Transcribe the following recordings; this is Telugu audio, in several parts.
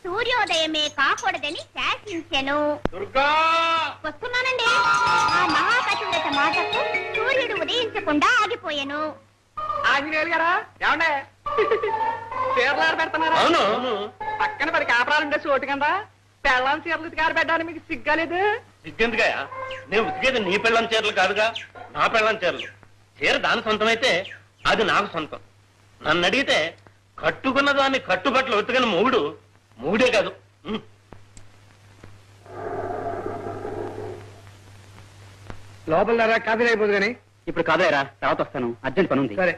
సూర్యోదయమే కాకూడదని శాసించెను. వస్తున్నానండి. ఆ మహాపతివ్రత మాటకు సూర్యుడు ఉదయించకుండా ఆగిపోయాను. ఆంజనేయులు గారా ఏమండే చీరలు పెడుతున్నారా? పక్కన 10 కాపరాలుండే చోటు కింద పెళ్ళం చీరలు ఉతికారు పెట్టడానికి మీకు సిగ్గాలేదు? సిగ్గెందుకయ్యా? నేను ఉతికేది నీ పెళ్ళం చీరలు కాదుగా, నా పెళ్ళం చీరలు. చీర దాని సొంతం అయితే అది నాకు సొంతం. నన్ను అడిగితే కట్టుకున్న దాన్ని కట్టుబట్టలు ఉతికిన మూడే కాదు. లోపల కాఫీ అయిపోదు కానీ ఇప్పుడు కాదాయరా, తర్వాత వస్తాను, అర్జెంట్ పని ఉంది. సరే.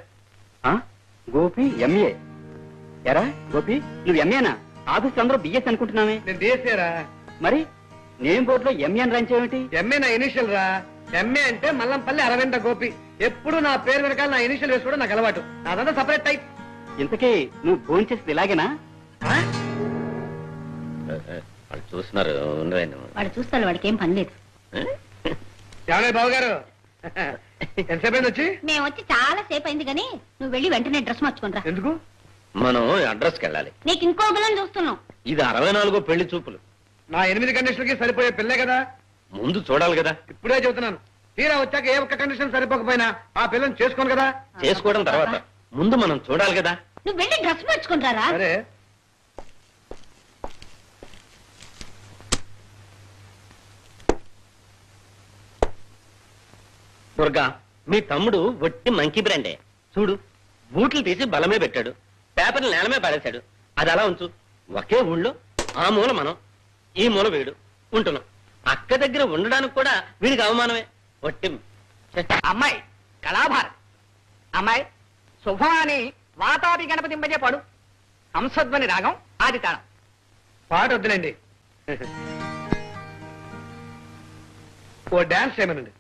గోపి ఎంఏ. ఎరా గోపి, నువ్వు ఎంఏనా? ఆఫీస్ అందరూ బిఎస్ అనుకుంటున్నామే. నేను డిఎస్ఏరా. మరి నేమ్ బోర్డు లో ఎంఏ అని రాయించేమిటి? ఎంఏ నా ఇనిషియల్ రా. ఎంఏ అంటే మల్లంపల్లి అరవింద గోపి. ఎప్పుడు నా పేరు వెనకాల నా ఇనిషియల్ వేసుకోవడం నాకు అలవాటు. అదంతా సపరేట్ టైప్. ఇంతకీ నువ్వు ఫోన్ చేసేది ఇలాగేనా? వాళ్ళు చూస్తున్నారు. వాడు చూస్తాను, వాడికి ఏం పని లేదు. ఏమన్నా బాబు గారు, ఎంతసేపు అయింది వచ్చి? మేము వచ్చి చాలా సేపు అయింది కానీ నువ్వు వెళ్ళి వెంటనే డ్రెస్ మార్చుకుంటా. ఎందుకు? మనం అడ్రస్కి వెళ్ళాలి. నీకు ఇంకో పిల్లని చూస్తున్నాం. ఇది 64 పెళ్లి చూపులు. నా 8 కండిషన్లకి సరిపోయే పిల్లే కదా. ముందు చూడాలి కదా. ఇప్పుడే చెబుతున్నాను, తీరా వచ్చాక ఏ ఒక్క కండిషన్ సరిపోకపోయినా ఆ పిల్లని చేసుకోను కదా. చేసుకోవడం తర్వాత ముందు మనం చూడాలి కదా. నువ్వు వెళ్ళి డ్రెస్ మార్చుకుంటారా? సరే. దుర్గా, మీ తమ్ముడు వట్టి మంకీ బ్రాండే. చూడు, బూట్లు తీసి బలమే పెట్టాడు, పేపర్లు నేలమే పారేశాడు. అది అలా ఉంచు. ఒకే ఊళ్ళో ఆ మూల మనం, ఈ మూల వీడు ఉంటున్నాం. అక్క దగ్గర ఉండడానికి కూడా వీడికి అవమానమే. వట్టి అమ్మాయి కళాభారతి అమ్మాయి శుభం అని వాతాపి గణపతింపజే పాడు. హంసధ్వని రాగం ఆది తాళం. పాట వద్దులేండి, ఓ డాన్స్ చేయమనండి.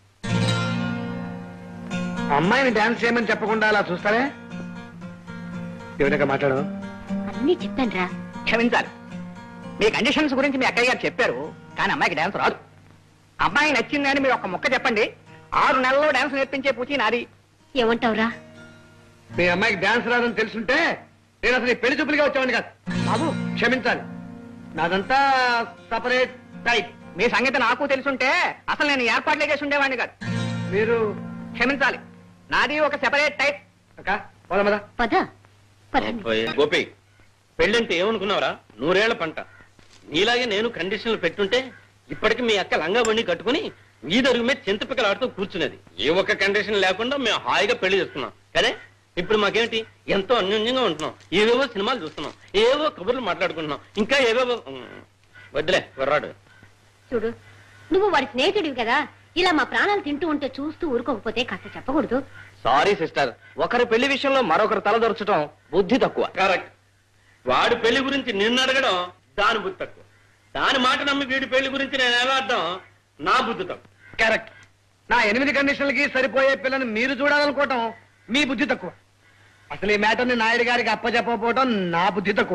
అమ్మాయిని డాన్స్ చేయమని చెప్పకుండా అలా చూస్తారే? ఏమిటగా మాట్లాడు? అన్నీ చెప్పాను రా. క్షమించాలి, మీ కండిషన్స్ గురించి మీ అక్కయ్య గారు చెప్పారు, కానీ అమ్మాయికి డాన్స్ రాదు. అమ్మాయి నచ్చిందని మీరు ఒక్క ముక్క చెప్పండి, 6 నెలల్లో డాన్స్ నేర్పించే పూచి నాది. ఏమంటావురా? మీ అమ్మాయికి డాన్స్ రాదని తెలుసుంటే నేను అసలు పెళ్లి చూపులుగా వచ్చామని కాదు. బాబు క్షమించాలి, నాదంతా సపరేట్ టైప్. మీ సంగతి నాకు తెలుసుంటే అసలు నేను ఏర్పాట్లే చేసి ఉండేవాడిని కాదు. మీరు క్షమించాలి, నాది ఒక సెపరేట్ టైప్. అక్క పోదామదా? పద. గోపి, పెళ్ళంటే ఏమనుకున్నావురా? 100 ఏళ్ల పంట. నీలాగే నేను కండిషన్లు పెట్టుంటే ఇప్పటికి మీ అక్క లంగా బండి కట్టుకుని వీధరుగు మీద చింతపిక్కలాడుతూ కూర్చునేది. ఏ ఒక్క కండిషన్ లేకుండా మేము హాయిగా పెళ్లి చేస్తున్నాం కదే. ఇప్పుడు మాకేమిటి, ఎంతో అన్యోన్యంగా ఉంటున్నాం, ఏవేవో సినిమాలు చూస్తున్నాం, ఏవో కబుర్లు మాట్లాడుకుంటున్నాం, ఇంకా ఏవేవో. వద్దులే కుర్రాడు. చూడు, నువ్వు వాడి స్నేహితుడివి కదా, ఇలా మా ప్రాణాలు తింటూ ఉంటే చూస్తూ ఊరుకోకపోతే కాస్త చెప్పకూడదు? సారీ సిస్టర్, ఒకరి పెళ్లి విషయంలో మరొకరు తలదొరచడం బుద్ధి తక్కువ. కరెక్ట్. వాడి పెళ్లి గురించి నిన్ను అడగడం దాని బుద్ధి తక్కువ. దాని మాట నమ్మి వీడి పెళ్లి గురించి నేను ఎలా అర్థం, నా బుద్ధి తక్కువ. కరెక్ట్. నా 8 కండిషన్లకి సరిపోయే పిల్లని మీరు చూడాలనుకోవటం మీ బుద్ధి తక్కువ. అసలు ఈ మ్యాటర్ని నాయుడు గారికి అప్పచెప్పకపోవటం నా బుద్ధి తక్కువ.